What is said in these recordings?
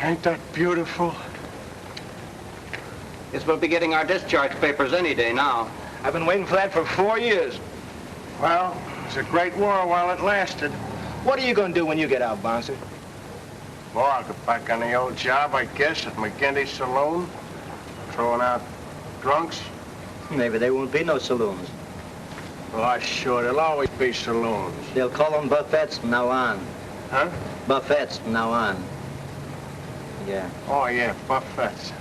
Ain't that beautiful? Guess we'll be getting our discharge papers any day now. I've been waiting for that for 4 years. Well, it was a great war while it lasted. What are you going to do when you get out, Bouncer? Well, I'll get back on the old job, I guess, at McGinty's saloon. Throwing out drunks. Maybe there won't be no saloons. Oh, sure, there'll always be saloons. They'll call them buffets from now on. Huh? Buffets from now on. Yeah. Oh, yeah, buffets.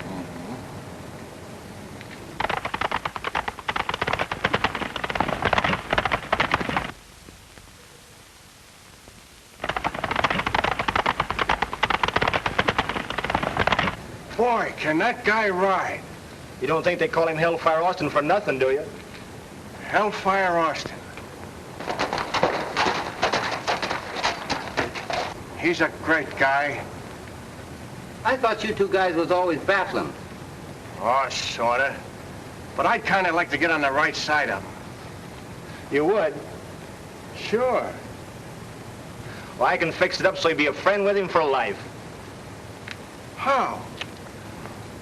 Boy, can that guy ride. You don't think they call him Hellfire Austin for nothing, do you? Hellfire Austin. He's a great guy. I thought you two guys was always battling. Oh, sorta. But I'd kind of like to get on the right side of him. You would? Sure. Well, I can fix it up so you'd be a friend with him for life. How?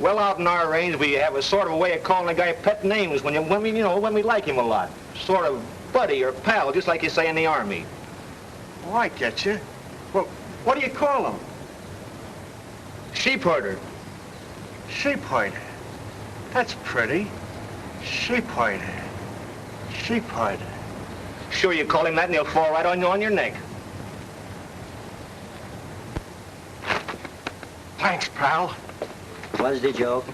Well, out in our range, we have a sort of a way of calling a guy pet names when we like him a lot. Sort of buddy or pal, just like you say in the Army. Oh, I get you. Well, what do you call him? Sheep herder. Sheep herder. That's pretty. Sheep herder. Sheep herder. Sure, you call him that and he'll fall right on your neck. Thanks, pal. What's the joke?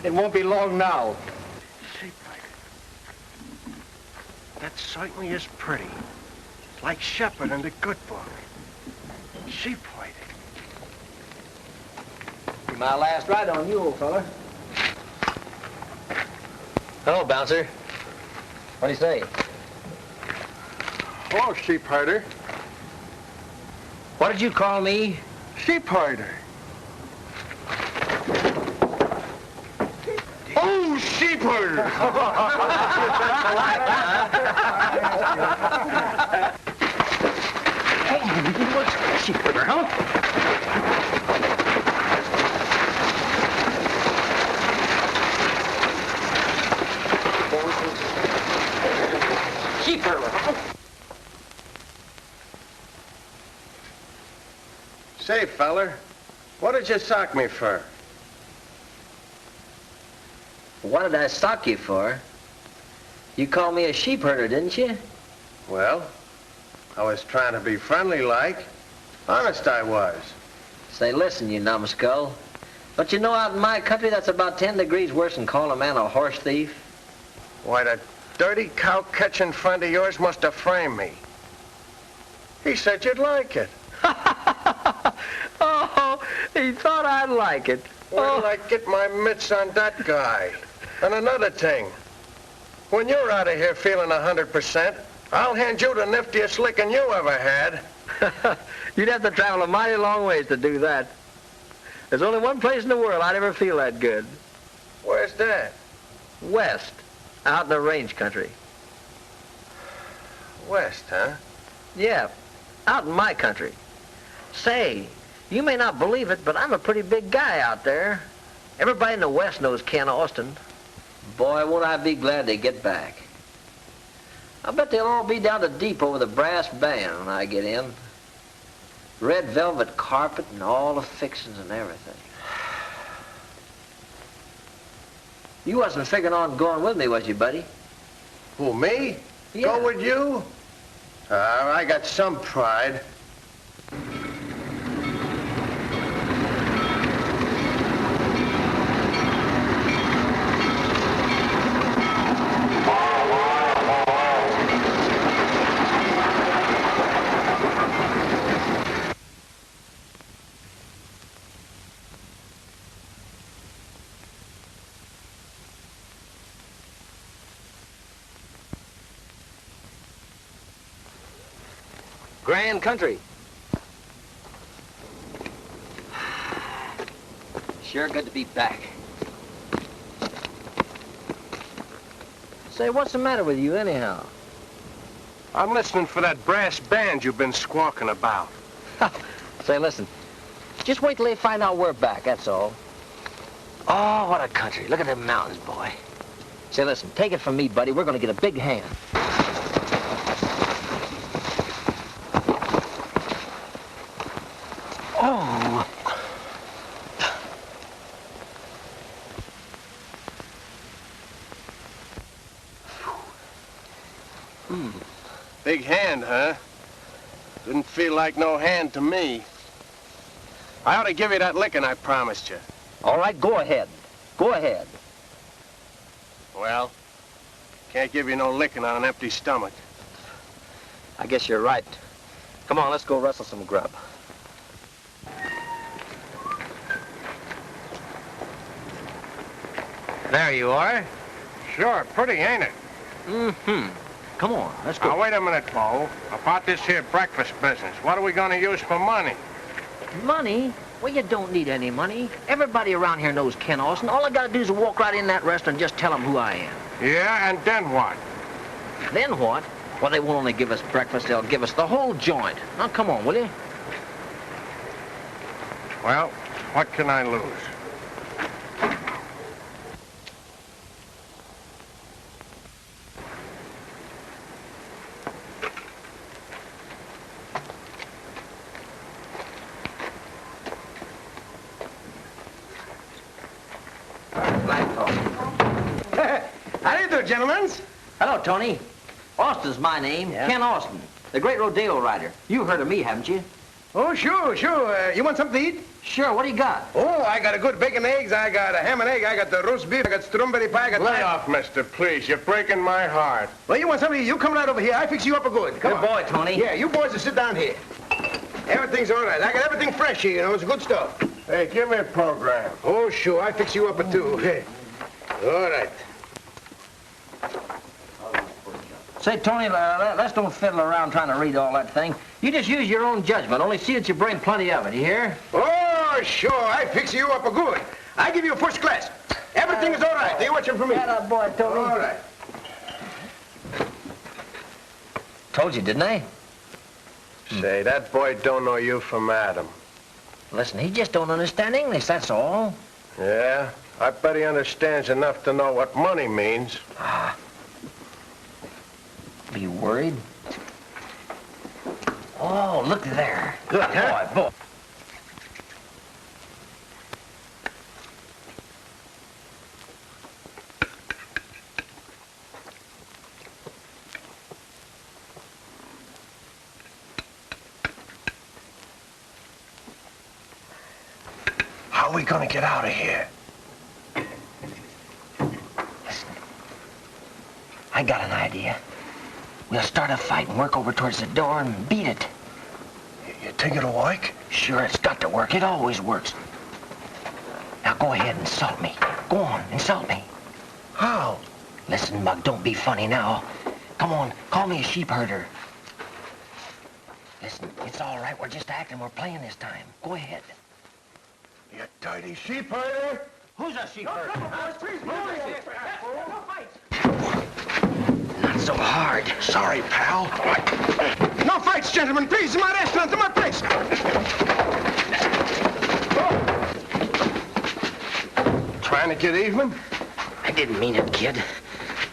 It won't be long now. Sheep herder. That certainly is pretty. Like Shepherd in the good book. Sheep herder. My last ride on you, old fella. Hello, Bouncer. What do you say? Hello, sheep herder. What did you call me? Sheep herder. Oh, sheep herder! What's sheep herder, huh? Sheep herder, huh? Say, feller, what did you sock me for? What did I sock you for? You called me a sheep herder, didn't you? Well, I was trying to be friendly like. Honest I was. Say, listen, you numbskull. Don't you know out in my country that's about 10 degrees worse than calling a man a horse thief? Why, that dirty cow-catching friend of yours must have framed me. He said you'd like it. Oh, he thought I'd like it. Wait till I get my mitts on that guy. And another thing, when you're out of here feeling 100%, I'll hand you the niftiest licking you ever had. You'd have to travel a mighty long ways to do that. There's only one place in the world I'd ever feel that good. Where's that? West, out in the range country. West, huh? Yeah, out in my country. Say, you may not believe it, but I'm a pretty big guy out there. Everybody in the West knows Ken Austin. Boy, won't I be glad to get back. I bet they'll all be down to deep over the brass band when I get in. Red velvet carpet and all the fixings and everything. You wasn't figuring on going with me, was you, buddy? Who, me? Yeah. Go with you? I got some pride. Grand country. Sure good to be back. Say, what's the matter with you anyhow? I'm listening for that brass band you've been squawking about. Say, listen. Just wait till they find out we're back, that's all. Oh, what a country. Look at them mountains, boy. Say, listen, take it from me, buddy. We're going to get a big hand. Oh. Big hand, huh? Didn't feel like no hand to me. I ought to give you that licking I promised you. All right, go ahead. Go ahead. Well, can't give you no licking on an empty stomach. I guess you're right. Come on, let's go wrestle some grub. There you are. Sure, pretty, ain't it? Mm-hmm. Come on, let's go. Now, wait a minute, Bo. About this here breakfast business. What are we going to use for money? Money? Well, you don't need any money. Everybody around here knows Ken Austin. All I gotta do is walk right in that restaurant and just tell them who I am. Yeah, and then what? Then what? Well, they won't only give us breakfast, they'll give us the whole joint. Now, come on, will you? Well, what can I lose? How do you do, gentlemen? Hello, Tony. Austin's my name. Yeah? Ken Austin, the great rodeo rider. You've heard of me, haven't you? Oh, sure. You want something to eat? Sure, what do you got? Oh, I got a good bacon eggs. I got a ham and egg. I got the roast beef. I got strawberry pie. I got... Lay off, mister, please. You're breaking my heart. Well, you want something? You come right over here. I fix you up a good. Come Good on. boy, Tony. Yeah, you boys will sit down here. Everything's all right. I got everything fresh here, you know. It's good stuff. Hey, give me a program. Oh, sure. I fix you up a two. Hey. All right. Say, Tony, let's don't fiddle around trying to read all that thing. You just use your own judgment. Only see that you bring plenty of it, you hear? Oh, sure. I fix you up a good. I give you a first class. Everything is all right. You watch it for me. That boy, Tony. All right. Told you, didn't I? Say, that boy don't know you from Adam. Listen, he just don't understand English, that's all. Yeah? I bet he understands enough to know what money means. Be worried? Oh, look there. Good, huh? Boy. How are we gonna get out of here? Listen, I got an idea. We'll start a fight and work over towards the door and beat it. You think it'll work? Sure, it's got to work. It always works. Now go ahead and insult me. Go on, insult me. How? Listen, Mug, don't be funny now. Come on, call me a sheep herder. Listen, it's all right. We're just acting. We're playing this time. Go ahead. You dirty sheep herder? Who's a sheep herder? No fights. Not so hard. Sorry, pal. No fights, gentlemen. Please, in my restaurant, in my place. Trying to get even? I didn't mean it, kid.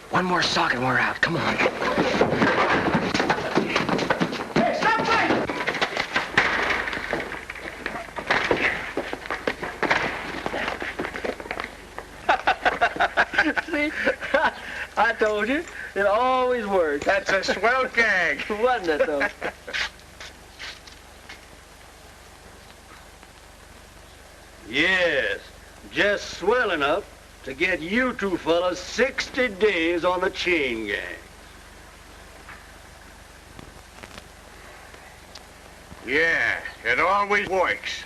One more sock and we're out. Come on. Hey, stop fighting! See? I told you. It always works. That's a swell gag. Wasn't it, though? Yes, just swell enough to get you two fellas 60 days on the chain gang. Yeah, it always works.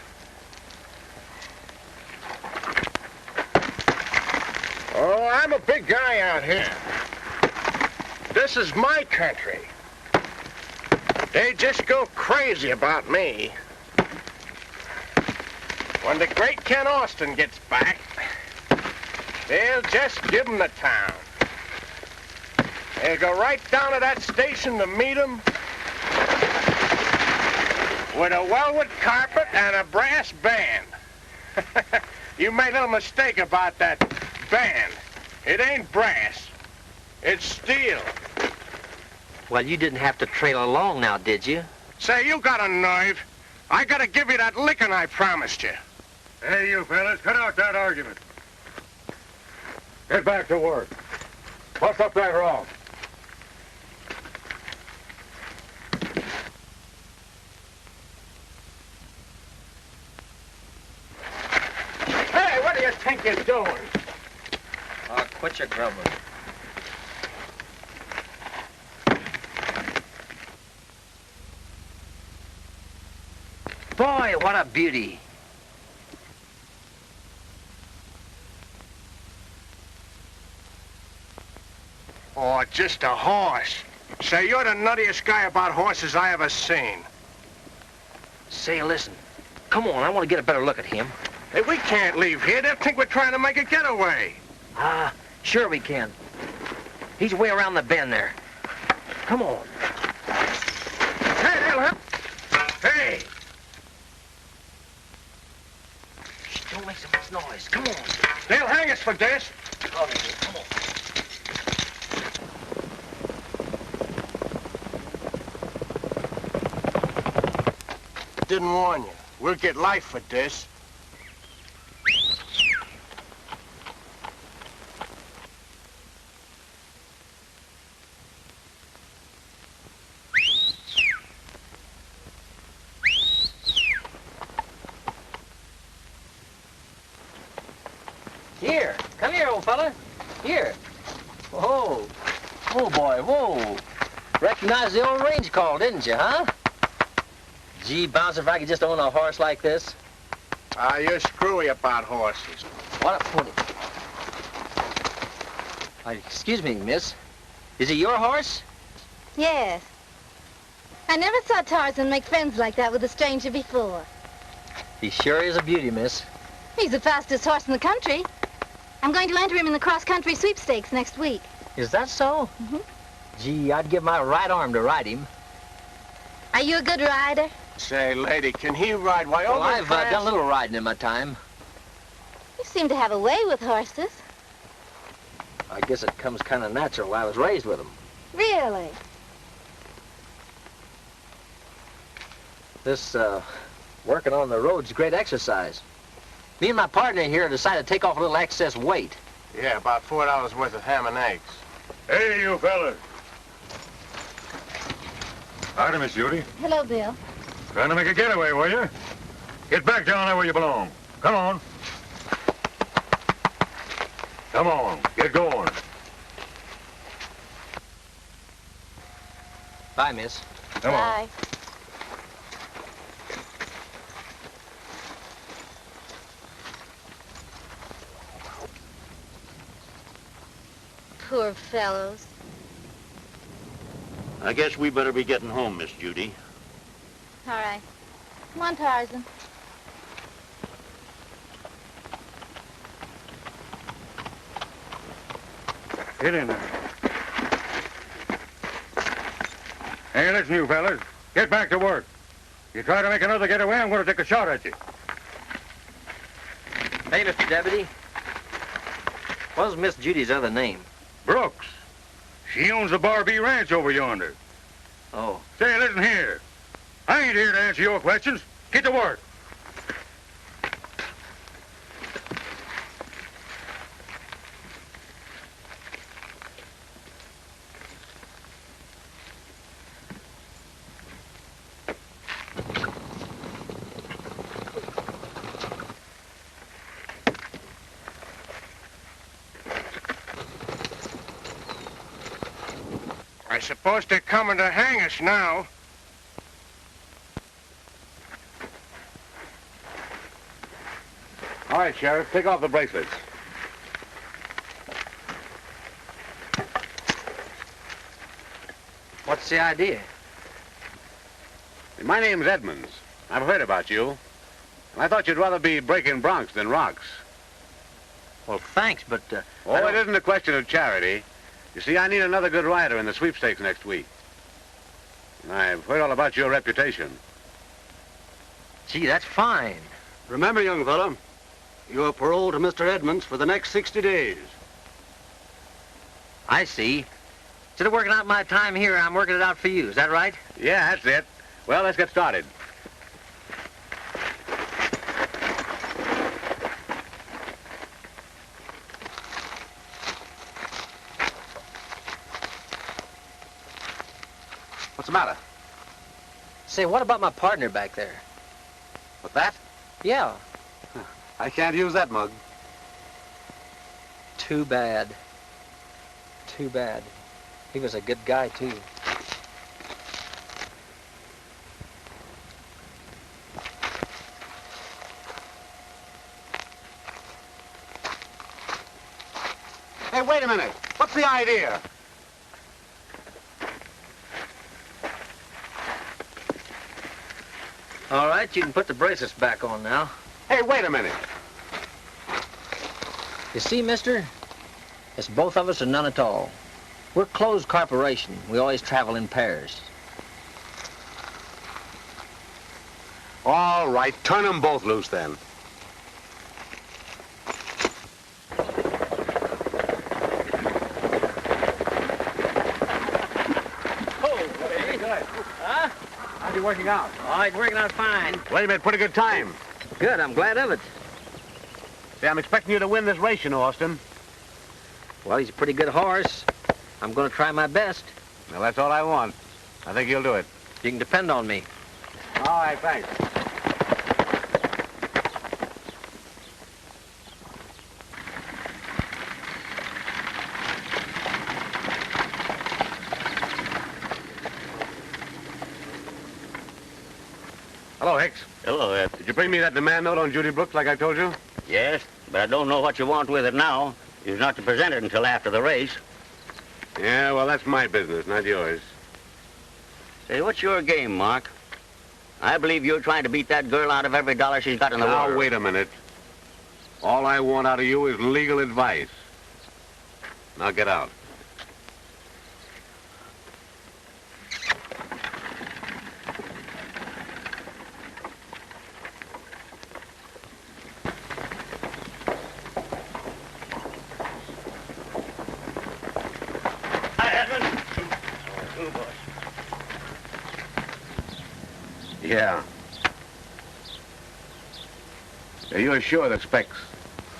Oh, I'm a big guy out here. This is my country. They just go crazy about me. When the great Ken Austin gets back, they'll just give him the town. They'll go right down to that station to meet him with a velvet carpet and a brass band. You made a little mistake about that band. It ain't brass. It's steel. Well, you didn't have to trail along now, did you? Say, you got a nerve. I gotta give you that licking I promised you. Hey, you fellas, cut out that argument. Get back to work. Bust up that rock. Hey, what do you think you're doing? Oh, quit your grumbling. Boy, what a beauty. Oh, just a horse. Say, you're the nuttiest guy about horses I ever seen. Say, listen. Come on, I want to get a better look at him. Hey, we can't leave here. They'll think we're trying to make a getaway. Ah, sure we can. He's way around the bend there. Come on. Hey, they'll help. Hey! Shh, don't make so much noise. Come on. They'll hang us for this. Oh, they will. Come on. Didn't warn you. We'll get life for this. Here. Come here, old fella. Here. Whoa. Oh, boy, whoa. Recognized the old range call, didn't you, huh? Gee, Bouncer, if I could just own a horse like this. Ah, you're screwy about horses. What a pony. Excuse me, miss. Is he your horse? Yes. I never saw Tarzan make friends like that with a stranger before. He sure is a beauty, miss. He's the fastest horse in the country. I'm going to enter him in the cross-country sweepstakes next week. Is that so? Mm-hmm. Gee, I'd give my right arm to ride him. Are you a good rider? Say, lady, can he ride? Why, Well, over I've France- done a little riding in my time. You seem to have a way with horses. I guess it comes kind of natural. I was raised with them. Really? This, working on the road's great exercise. Me and my partner here decided to take off a little excess weight. Yeah, about $4 worth of ham and eggs. Hey, you fellas. Howdy, Miss Judy. Hello, Bill. Trying to make a getaway, were you? Get back down there where you belong. Come on. Come on, get going. Bye, miss. Come on. Bye. Poor fellows. I guess we better be getting home, Miss Judy. All right. Come on, Tarzan. Get in there. Hey, listen, you fellas. Get back to work. You try to make another getaway, I'm going to take a shot at you. Hey, Mr. Deputy. What was Miss Judy's other name? Brooks. She owns the Bar B Ranch over yonder. Oh. Say, listen here. I ain't here to answer your questions. Get to work. I suppose they're coming to hang us now. All right, Sheriff, take off the bracelets. What's the idea? My name's Edmonds. I've heard about you. And I thought you'd rather be breaking broncs than rocks. Well, thanks, but... Oh, it isn't a question of charity. You see, I need another good rider in the sweepstakes next week. And I've heard all about your reputation. Gee, that's fine. Remember, young fella, you're paroled to Mr. Edmonds for the next 60 days. I see. Instead of working out my time here, I'm working it out for you. Is that right? Yeah, that's it. Well, let's get started. What's the matter? Say, what about my partner back there? What's that? Yeah. I can't use that mug. Too bad. Too bad. He was a good guy, too. Hey, wait a minute. What's the idea? All right, you can put the bracelets back on now. Hey, wait a minute. You see, mister? It's both of us or none at all. We're closed corporation. We always travel in pairs. All right, turn them both loose then. How's he working out? Oh, he's working out fine. Well, you made pretty good time. Good, I'm glad of it. See, I'm expecting you to win this race, you know, Austin. Well, he's a pretty good horse. I'm going to try my best. Well, that's all I want. I think you'll do it. You can depend on me. All right, thanks. Hello, Hicks. Hello, Ed. Did you bring me that demand note on Judy Brooks like I told you? Yes, but I don't know what you want with it now. You're not to present it until after the race. Yeah, well, that's my business, not yours. Say, what's your game, Mark? I believe you're trying to beat that girl out of every dollar she's got in the world. Now, wait a minute. All I want out of you is legal advice. Now, get out. Yeah. You're sure that Specs,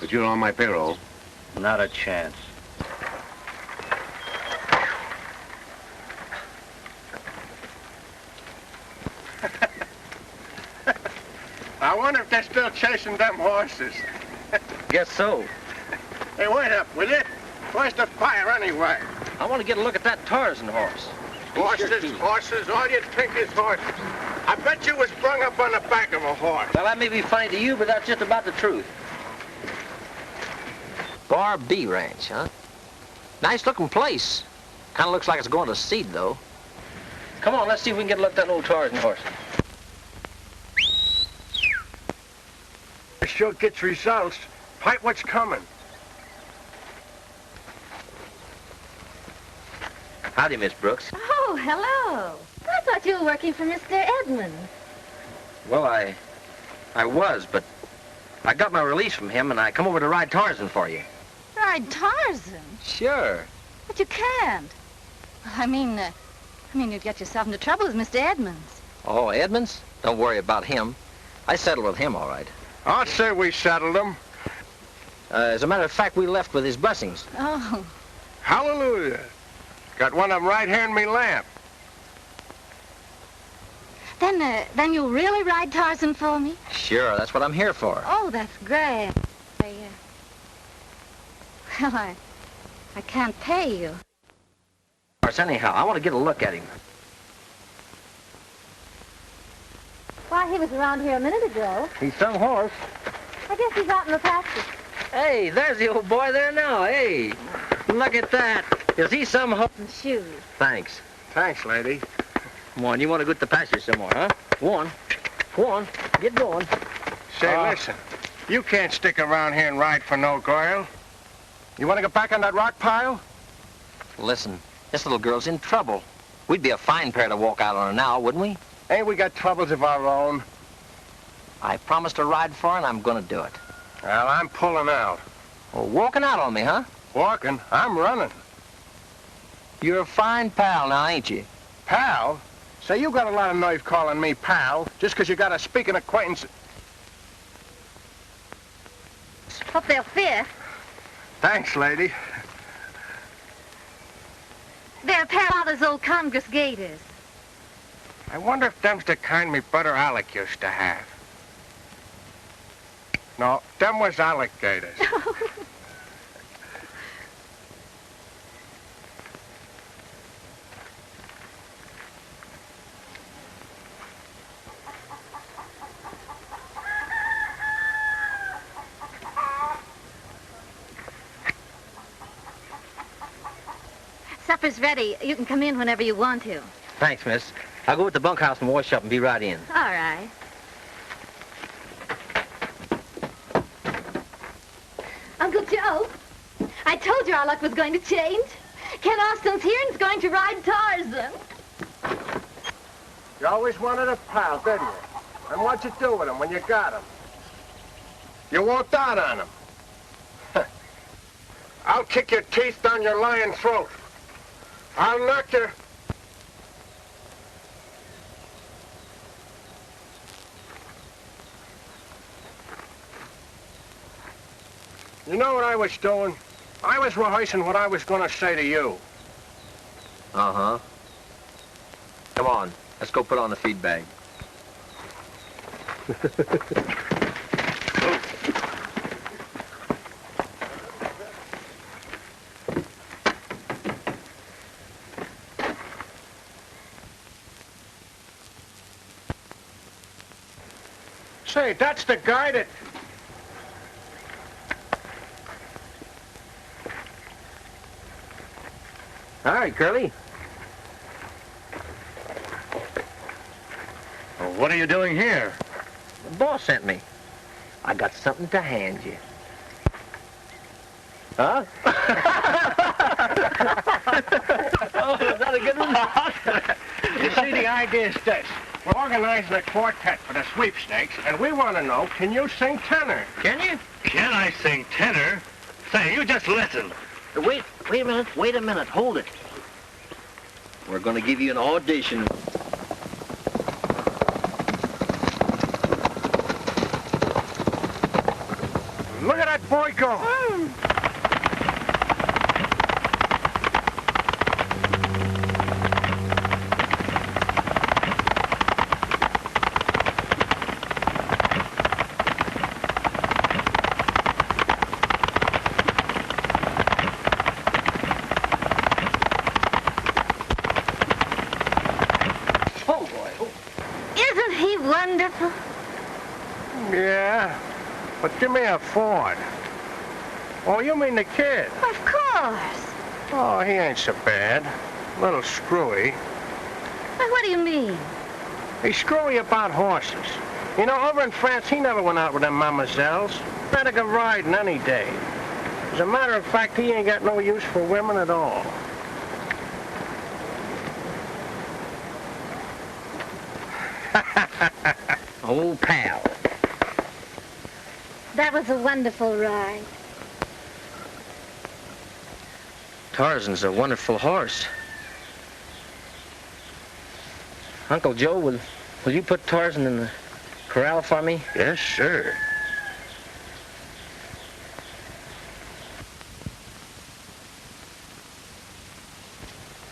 that you're on my payroll? Not a chance. I wonder if they're still chasing them horses. Guess so. Hey, wait up, will you? Where's the fire anyway? I want to get a look at that Tarzan horse. Horses, horses, all you think is horses. I bet you was sprung up on the back of a horse. Well, that may be funny to you, but that's just about the truth. Bar B Ranch, huh? Nice looking place. Kind of looks like it's going to seed, though. Come on, let's see if we can get a look at that old Tarzan horse. It sure gets results. Pipe what's coming. Howdy, Miss Brooks. Oh, hello. I thought you were working for Mr. Edmonds. Well, I was, but I got my release from him, and I come over to ride Tarzan for you. Ride Tarzan? Sure. But you can't. I mean, you'd get yourself into trouble with Mr. Edmonds. Oh, Edmonds? Don't worry about him. I settled with him, all right. I'd say we settled them. As a matter of fact, we left with his blessings. Oh. Hallelujah. Got one of them right here in me lamp. Then you'll really ride Tarzan for me? Sure, that's what I'm here for. Oh, that's great. Well, I can't pay you. Of course, anyhow, I want to get a look at him. Why, he was around here a minute ago. He's some horse. I guess he's out in the pasture. Hey, there's the old boy there now. Hey, look at that. Is he some horse? And shoes. Thanks. Thanks, lady. Come on, you want to go to the pasture some more, huh? Go on, get going. Say, listen, you can't stick around here and ride for no girl. You want to get back on that rock pile? Listen, this little girl's in trouble. We'd be a fine pair to walk out on her now, wouldn't we? Ain't we got troubles of our own? I promised to ride for her, and I'm gonna do it. Well, I'm pulling out. Well, walking out on me, huh? Walking? I'm running. You're a fine pal now, ain't you? Pal? Say, you got a lot of nerve calling me pal, just 'cause you got a speaking acquaintance. Hope they'll fit. Thanks, lady. They're a pair of Father's old Congress gaiters. I wonder if them's the kind me brother Alec used to have. No, them was alligators. Supper's ready. You can come in whenever you want to. Thanks, miss. I'll go to the bunkhouse and wash up and be right in. All right. Uncle Joe, I told you our luck was going to change. Ken Austin's here and is going to ride Tarzan. You always wanted a pal, didn't you? And what'd you do with him when you got him? You walked out on him. I'll kick your teeth down your lying throat. I'll knock your... You know what I was doing? I was rehearsing what I was going to say to you. Uh-huh. Come on, let's go put on the feed bag. Say, that's the guy that... All right, Curly. Well, what are you doing here? The boss sent me. I got something to hand you. Huh? Oh, is that a good one? You see, the idea is this. We're organizing a quartet for the sweepstakes, and we want to know, can you sing tenor? Can you? Can I sing tenor? Say, you just listen. Wait a minute, hold it. We're gonna give you an audition. Look at that boy go. Isn't he wonderful? Yeah, but give me a Ford. Oh, you mean the kid? Of course. Oh, he ain't so bad. A little screwy. Well, what do you mean? He's screwy about horses. You know, over in France, he never went out with them mademoiselles. Better go riding any day. As a matter of fact, he ain't got no use for women at all. Old pal. That was a wonderful ride. Tarzan's a wonderful horse. Uncle Joe, will you put Tarzan in the corral for me? Yes, sir.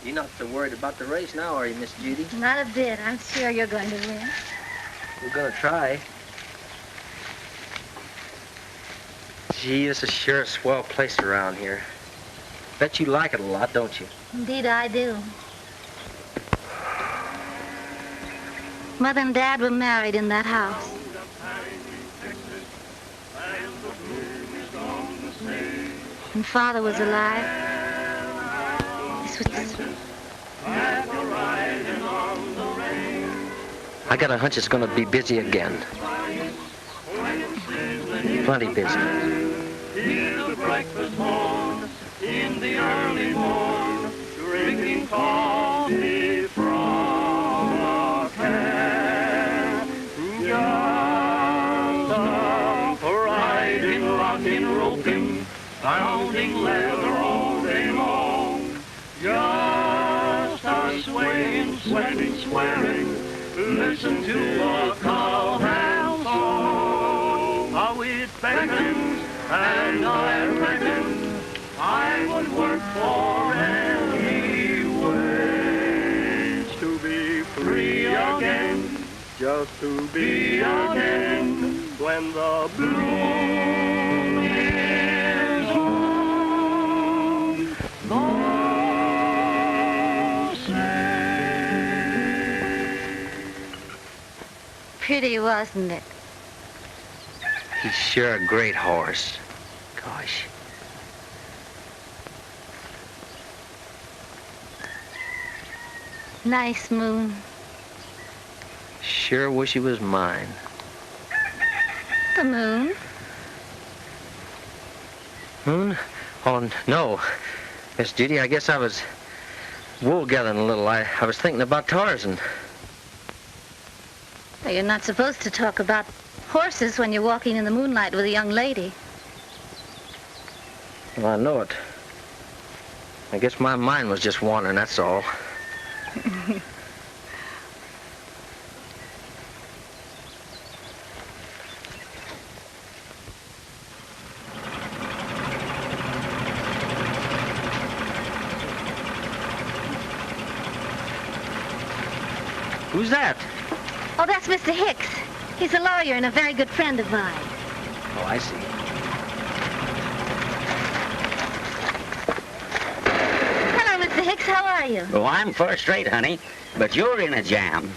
You're not so worried about the race now, are you, Miss Judy? Not a bit. I'm sure you're going to win. We're gonna try. Gee, this is sure a swell place around here. Bet you like it a lot, don't you? Indeed, I do. Mother and Dad were married in that house. And Father was alive. This was... I got a hunch it's going to be busy again. Plenty busy. Hear the breakfast horn in the early morn, drinking coffee from a can. Just a riding, rocking, roping, pounding leather all day long. Just a swaying, sweating, swearing, listen to a cowhand song. How it beckons, and I reckon I would work for any wage to be free again, just to be again when the bloom is on the sea. Pretty, wasn't it? He's sure a great horse. Gosh. Nice moon. Sure wish he was mine. The moon? Moon? Oh, no. Miss Judy, I guess I was wool gathering a little. I was thinking about Tarzan. Well, you're not supposed to talk about horses when you're walking in the moonlight with a young lady. Well, I know it. I guess my mind was just wandering, that's all. Who's that? Oh, that's Mr. Hicks. He's a lawyer and a very good friend of mine. Oh, I see. Hello, Mr. Hicks. How are you? Oh, I'm first rate, honey. But you're in a jam.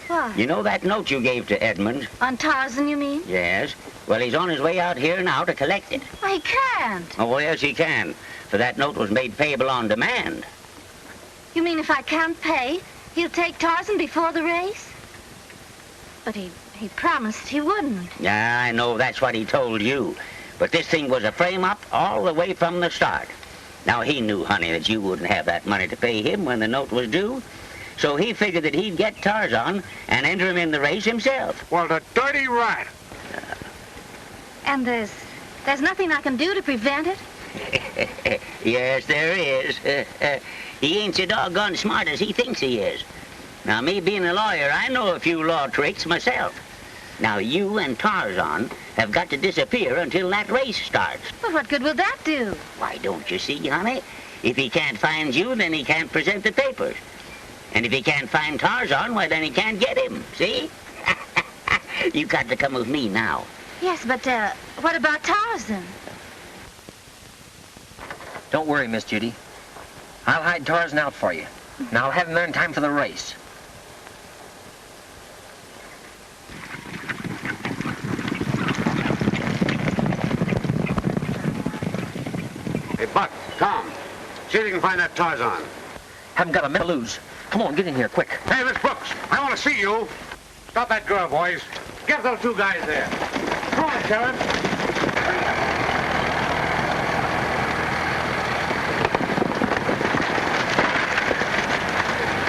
Why? You know that note you gave to Edmund? On Tarzan, you mean? Yes. Well, he's on his way out here now to collect it. Why, he can't. Oh, yes, he can. For that note was made payable on demand. You mean if I can't pay, he'll take Tarzan before the race? But he promised he wouldn't. Yeah, I know that's what he told you. But this thing was a frame-up all the way from the start. Now, he knew, honey, that you wouldn't have that money to pay him when the note was due. So he figured that he'd get Tarzan and enter him in the race himself. Well, the dirty rat. And there's nothing I can do to prevent it? Yes, there is. He ain't so doggone smart as he thinks he is. Now, me being a lawyer, I know a few law tricks myself. Now, you and Tarzan have got to disappear until that race starts. Well, what good will that do? Why, don't you see, honey? If he can't find you, then he can't present the papers. And if he can't find Tarzan, why, then he can't get him, see? You got to come with me now. Yes, but, what about Tarzan? Don't worry, Miss Judy. I'll hide Tarzan out for you. And I'll have him there in time for the race. Hey, Buck, Tom, see if you can find that Tarzan. Haven't got a minute to lose. Come on, get in here, quick. Hey, Miss Brooks, I want to see you. Stop that girl, boys. Get those two guys there. Come on, Sharon.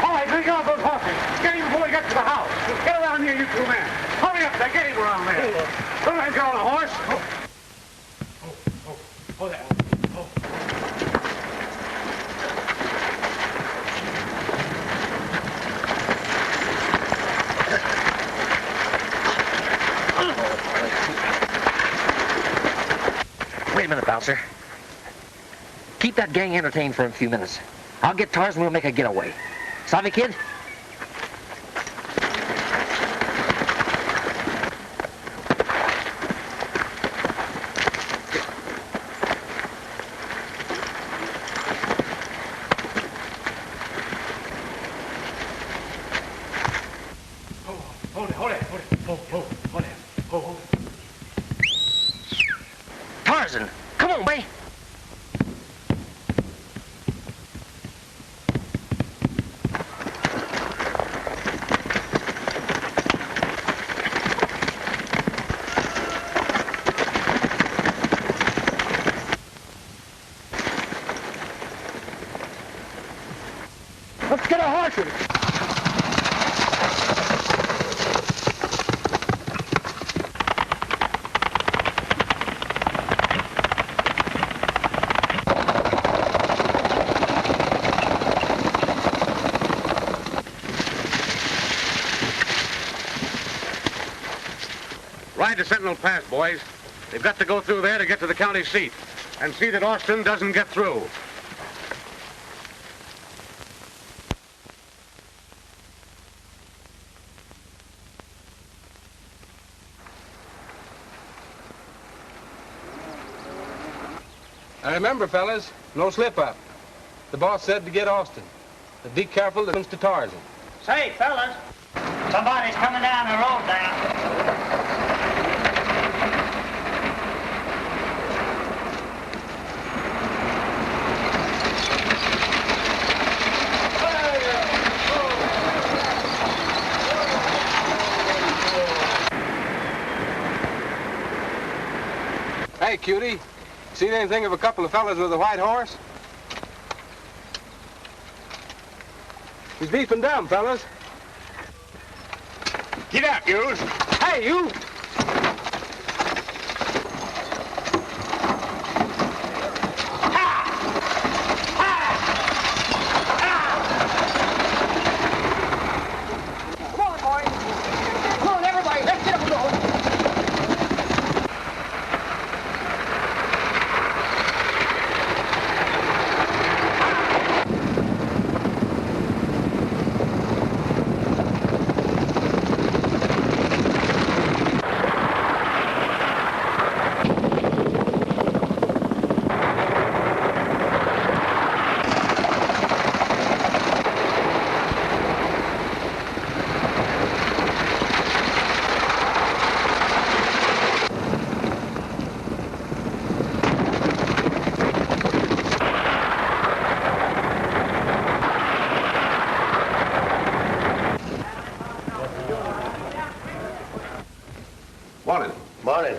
All right, bring out those horses. Get him before we get to the house. Get around here, you two men. Hurry up there, get him around there. Don't let him get on a horse. Oh, there. Wait a minute, bouncer. Keep that gang entertained for a few minutes. I'll get Tarzan and we'll make a getaway. Savvy, kid? Tarzan, come on, boy. Ride to Sentinel Pass, boys. They've got to go through there to get to the county seat. And see that Austin doesn't get through. And remember, fellas, no slip-up. The boss said to get Austin. But be careful that it comes to Tarzan. Say, fellas, somebody's coming down the road now. Hey, cutie. Seen anything of a couple of fellas with a white horse? He's beefing dumb, fellas. Get out, yous. Hey, you! Come on, boys. Come on, everybody. Let's get up and go. Morning. Morning.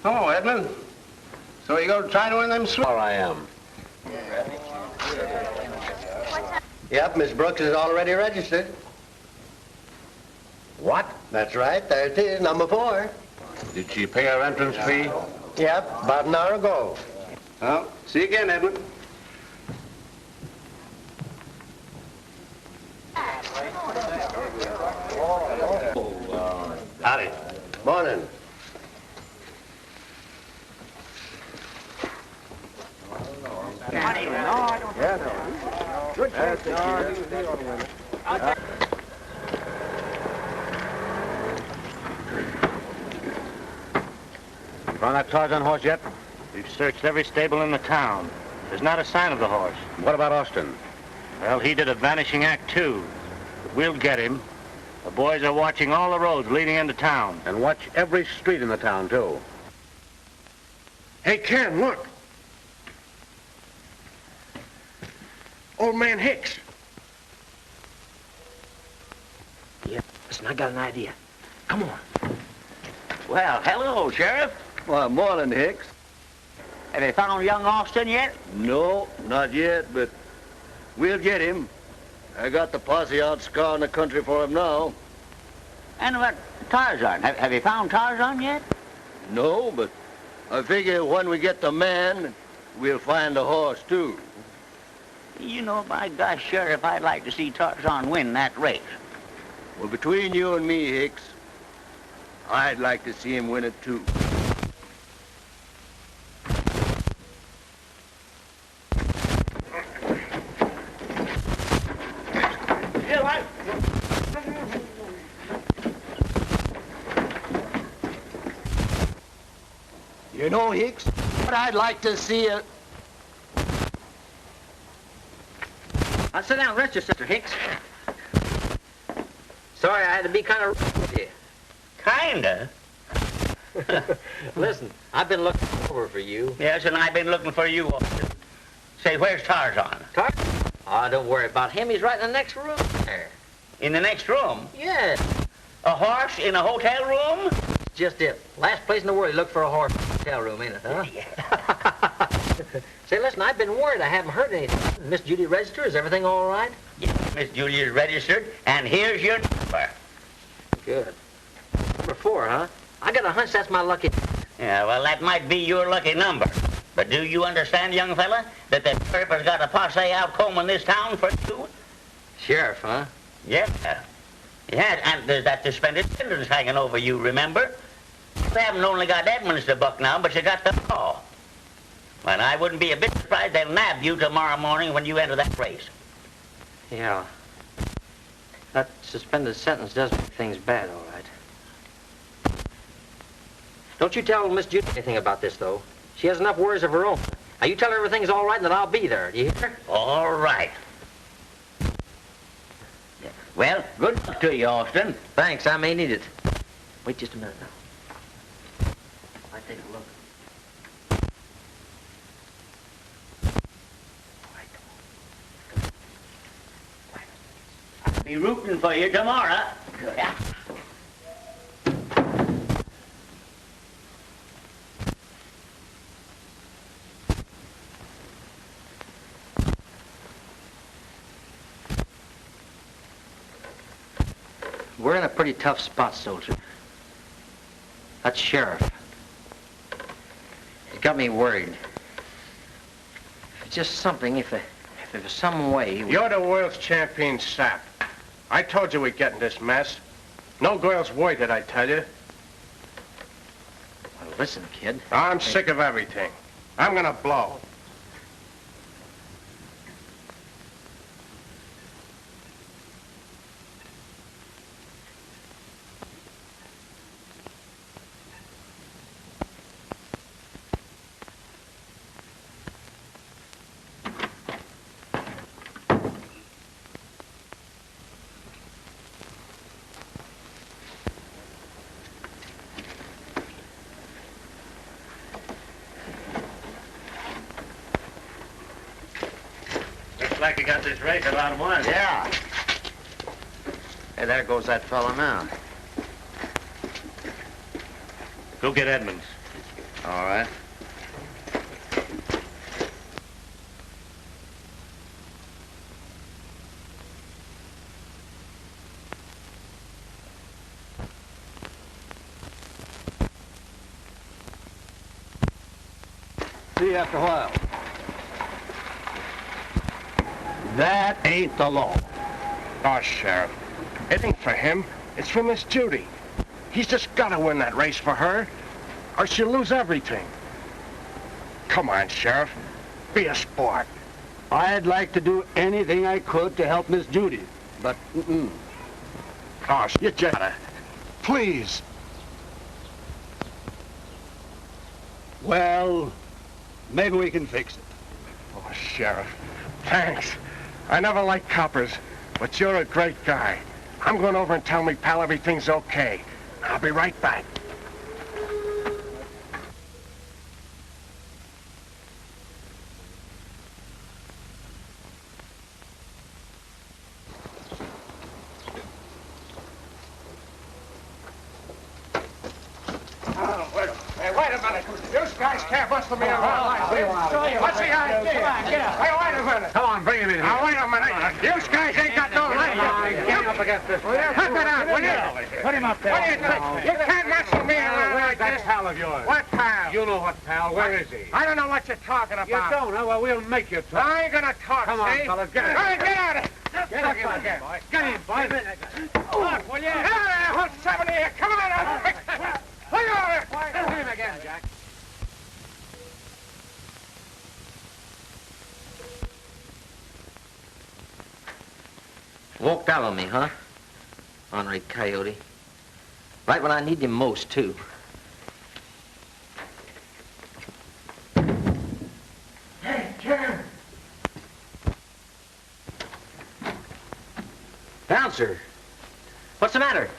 Hello, Edmund. So you going to try to win them Sure I am. Yep, Miss Brooks is already registered. What? That's right, there it is, number 4. Did she pay her entrance fee? Yep, about an hour ago. Well, see you again, Edmund. Howdy. Morning. Found that Tarzan horse yet? We've searched every stable in the town. There's not a sign of the horse. What about Austin? Well, he did a vanishing act, too. But we'll get him. The boys are watching all the roads leading into town. And watch every street in the town, too. Hey, Ken, look. Old man Hicks. Yeah, listen, I got an idea. Come on. Well, hello, Sheriff. Well, morning, Hicks. Have you found young Austin yet? No, not yet, but we'll get him. I got the posse out scouring the country for him now. And what, Tarzan? Have you found Tarzan yet? No, but I figure when we get the man, we'll find the horse, too. You know, by gosh, Sheriff, I'd like to see Tarzan win that race. Well, between you and me, Hicks, I'd like to see him win it, too. You know, Hicks, what I'd like to see a... I'll sit down and rest you, Sister Hicks. Sorry, I had to be kind of with you. Kinda. Listen, I've been looking over for you. Yes, and I've been looking for you, Austin. Say, where's Tarzan? Oh, don't worry about him. He's right in the next room there. In the next room? Yeah, A horse in a hotel room? just it. Last place in the world you look for a horse in a hotel room, ain't it, huh? Say, listen, I've been worried. I haven't heard anything. Miss Judy register, is everything all right? Yes, Miss Julia is registered, and here's your number. Good. Number 4, huh? I got a hunch that's my lucky... Yeah, well, that might be your lucky number. But do you understand, young fella, that the sheriff has got a posse out combing this town for you? Sheriff, huh? Yeah. Yeah, and there's that suspended sentence hanging over you, remember? You haven't only got Edmonds to buck now, but you got the law. And I wouldn't be a bit surprised they'll nab you tomorrow morning when you enter that race. Yeah. That suspended sentence does make things bad, all right. Don't you tell Miss Judy anything about this, though. She has enough worries of her own. Now, you tell her everything's all right, and that I'll be there. Do you hear? All right. Well, good luck to you, Austin. Thanks, I may need it. Wait just a minute now. I take a look. I'll be rooting for you tomorrow. Yeah. We're in a pretty tough spot, soldier. That sheriff. He's got me worried. If it's just something, if there's some way... You're the world's champion sap. I told you we'd get in this mess. No girl's worth it, I tell you. Well, listen, kid. I'm sick of everything. I'm gonna blow. Like you got this race about one. Yeah. Hey, there goes that fella now. Go get Edmonds. All right. See you after a while. That ain't the law. Oh, Sheriff, it ain't for him. It's for Miss Judy. He's just got to win that race for her, or she'll lose everything. Come on, Sheriff. Be a sport. I'd like to do anything I could to help Miss Judy, but Oh, you just gotta. Please. Well, maybe we can fix it. Oh, Sheriff, thanks. I never liked coppers, but you're a great guy. I'm going over and tell me pal everything's okay. I'll be right back. Wait a minute. You guys can't bustle me around like this. What's the idea? Come on, get up. Hey, wait a minute. Come on, bring him in here. Now, wait a minute. You guys ain't got no right. Get up against this. Cut it out, will you? Put him up there. What do you think? You can't muscle me around like That this. pal of yours. What pal? You know what pal. Where is he? I don't know what you're talking about. You don't, huh? Well, we'll make you talk. I ain't gonna talk, Come on, see? fellas, get in. All right, get out of here. Get in, boy. Get in, boy. Look, will you? Get out of there, hold 70 here. Come on out. Look over. Hit him again, Jack. Walked out on me, huh? Ornery coyote. Right when I need him most, too. Hey, Jim. Bouncer! What's the matter?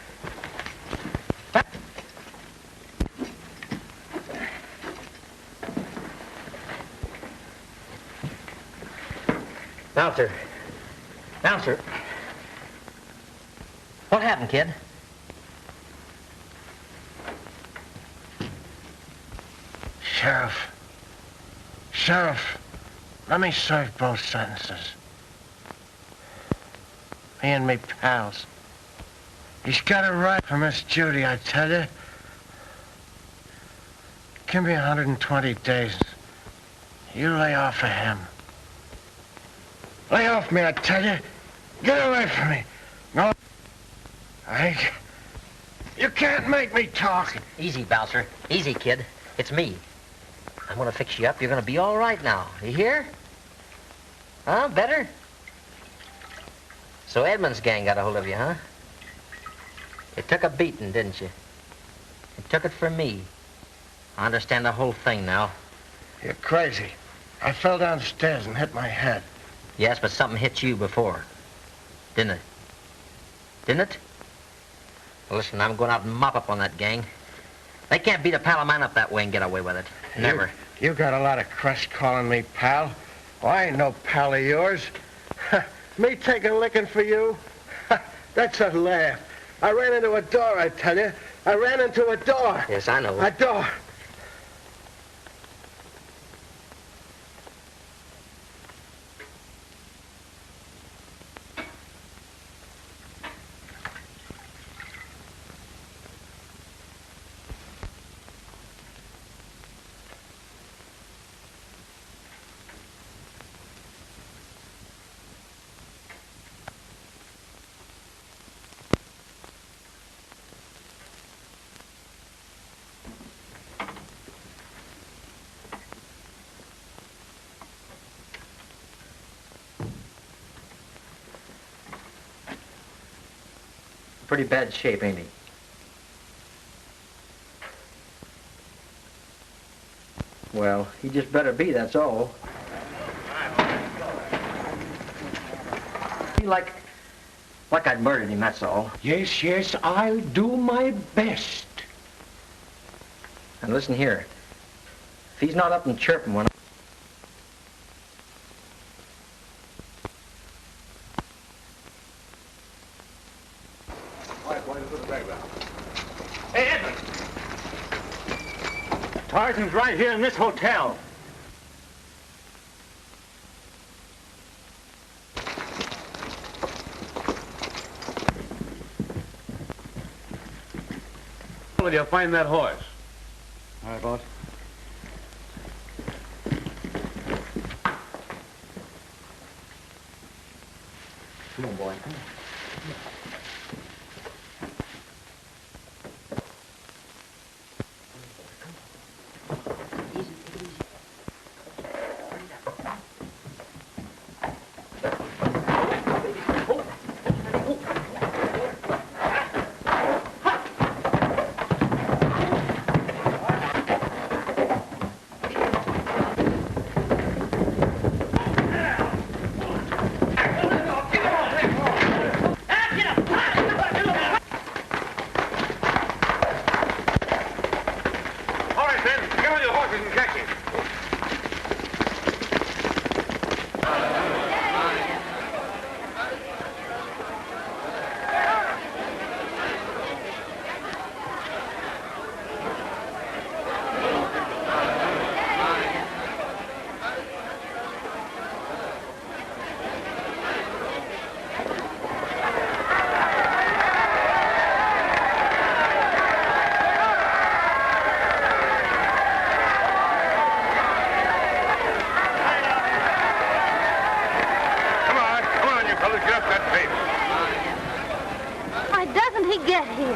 Bouncer. Bouncer. What happened, kid? Sheriff, let me serve both sentences. Me and me pals. He's got it right for Miss Judy, I tell you. Give me 120 days. You lay off of him. Lay off me, I tell you. Get away from me. No. You can't make me talk. Easy, Bouncer. Easy, kid. It's me. I'm gonna fix you up. You're gonna be all right now. You hear? Huh? Better? So Edmund's gang got a hold of you, huh? You took a beating, didn't you? You took it from me. I understand the whole thing now. You're crazy. I fell downstairs and hit my head. Yes, but something hit you before. Didn't it? Didn't it? Well, listen, I'm going out and mop up on that gang. They can't beat a pal of mine up that way and get away with it. Never. You got a lot of crust calling me pal. Well, I ain't no pal of yours. Me take a licking for you? That's a laugh. I ran into a door, I tell you. I ran into a door. Yes, I know. A door. Pretty bad shape, ain't he? Well, he just better be, that's all. He like I'd murdered him, that's all. Yes, yes, I'll do my best. And listen here. If he's not up and chirping when Hey, Edmund! Tarzan's right here in this hotel. Will you find that horse? All right, boss. Come on, boy. Come on.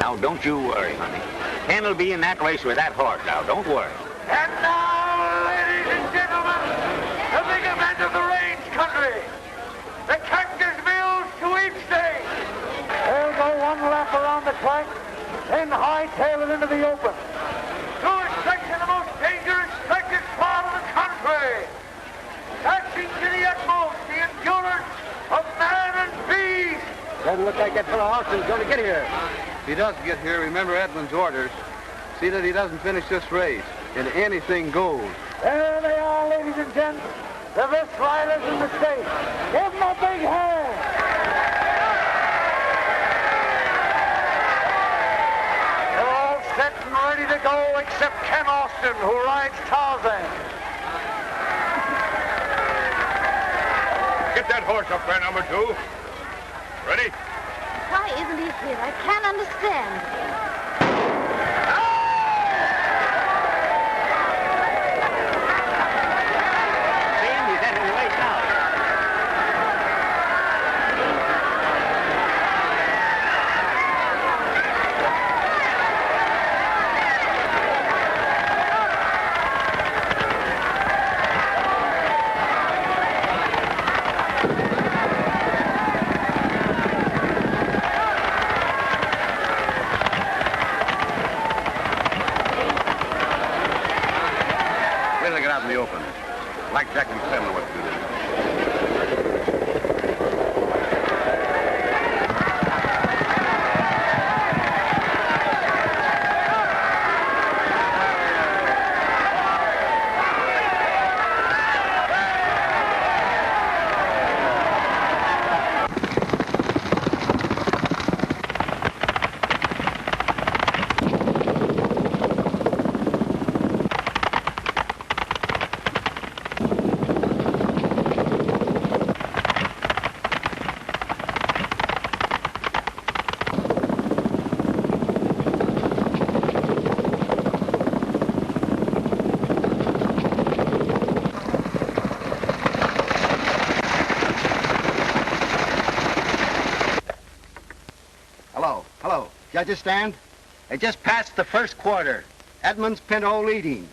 Now, don't you worry, honey. Ken will be in that race with that horse now. Don't worry. And now, ladies and gentlemen, the big event of the range country. The Cactusville sweepstakes. They'll go one lap around the track, then hightail it into the open. To a section of the most dangerous, treacherous part of the country. Taxing to the utmost the endurance of man and beast. Doesn't look like that fellow Austin's going to get here. If he does get here, remember Edmund's orders. See that he doesn't finish this race. And anything goes. There they are, ladies and gents. The best riders in the state. Give them a big hand. They're all set and ready to go except Ken Austin, who rides Tarzan. Get that horse up there, number 2. Ready? Why isn't he here? I can't understand. Like Jack and Clem know what to do. Hello. Judges stand. They just passed the first quarter. Edmonds Pinto leading.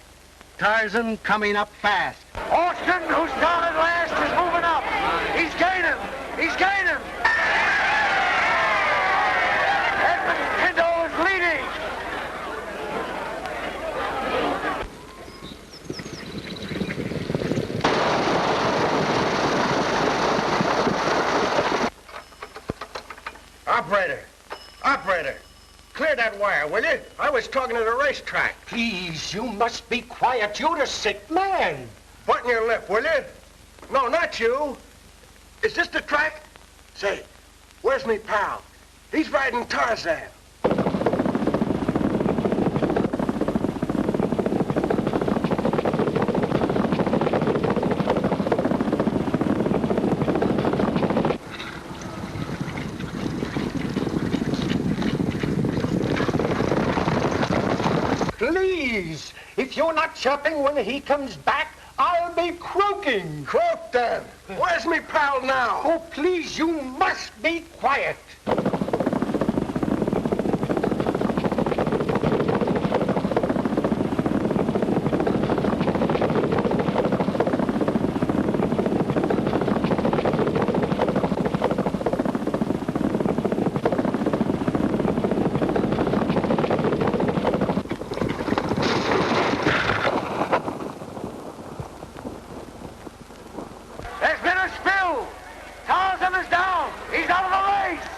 Tarzan coming up fast. Austin, who started last, is moving up. He's gaining. He's gaining. Edmonds Pinto is leading. Operator, clear that wire, will you? I was talking to the racetrack. Please, you must be quiet. You're a sick man. Button your lip, will you? No, not you. Is this the track? Say, where's me pal? He's riding Tarzan. Please, if you're not chirping when he comes back, I'll be croaking. Croak then. Where's me pal now? Oh, please, you must be quiet.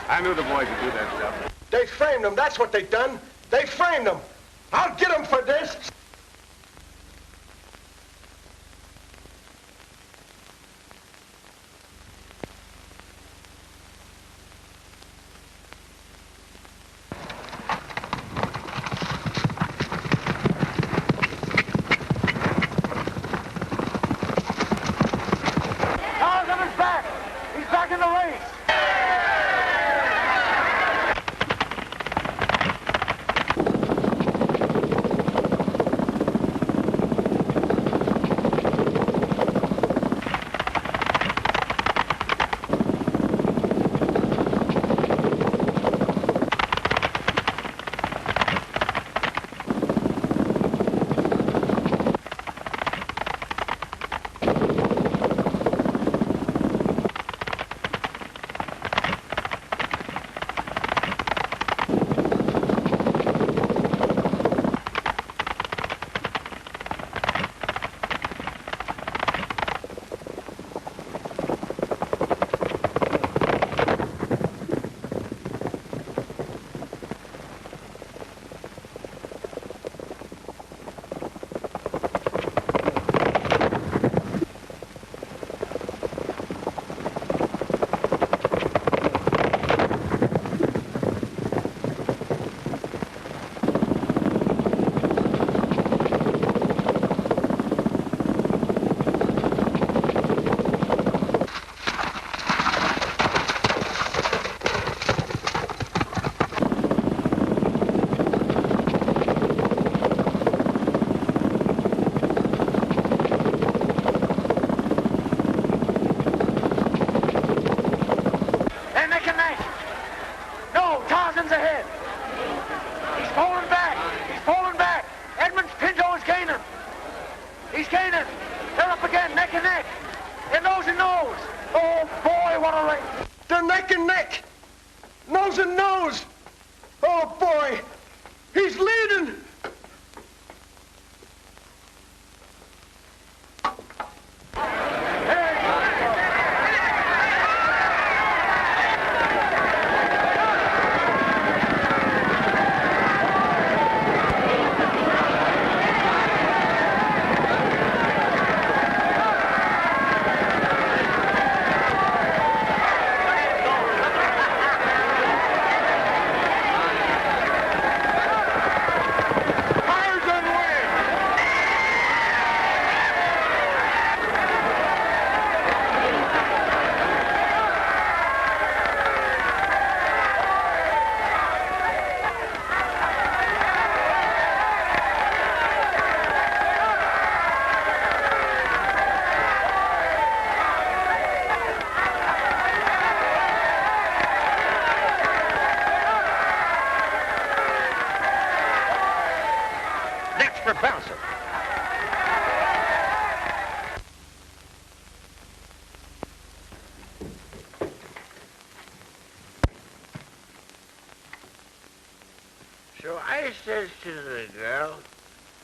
I knew the boys would do that stuff. They framed him. That's what they done. They framed him. I'll get him for this. Tarzan is back. He's back in the race. He's gaining. They're up again, neck and neck. They're nose and nose. Oh, boy, what a race. They're neck and neck. Nose and nose. Oh, boy. He's leading. expert bouncer. So I says to the girl,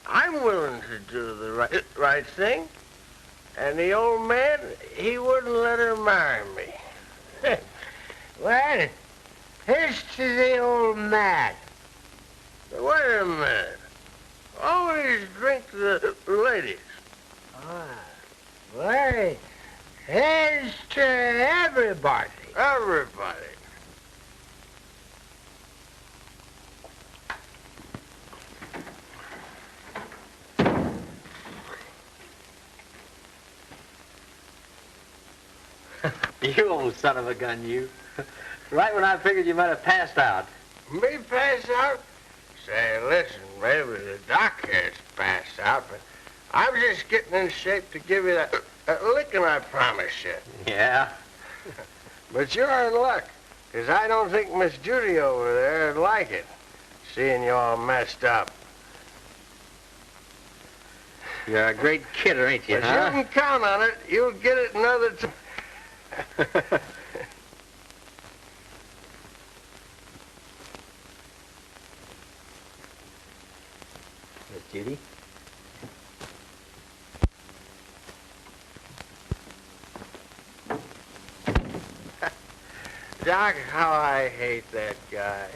I'm willing to do the right thing. And the old man, he wouldn't let her marry me. Well, here's to the old man. Wait a minute. Always drink the ladies. Well, here's to everybody. Everybody. You old son of a gun, you. Right when I figured you might have passed out. Me pass out? Say, listen, maybe the doctor's passed out, but I'm just getting in shape to give you that licking I promised you. Yeah? But you're in luck, 'cause I don't think Miss Judy over there would like it, seeing you all messed up. You're a great kidder, ain't you, But huh? you can count on it. You'll get it another time. Miss Judy? Doc, how I hate that guy.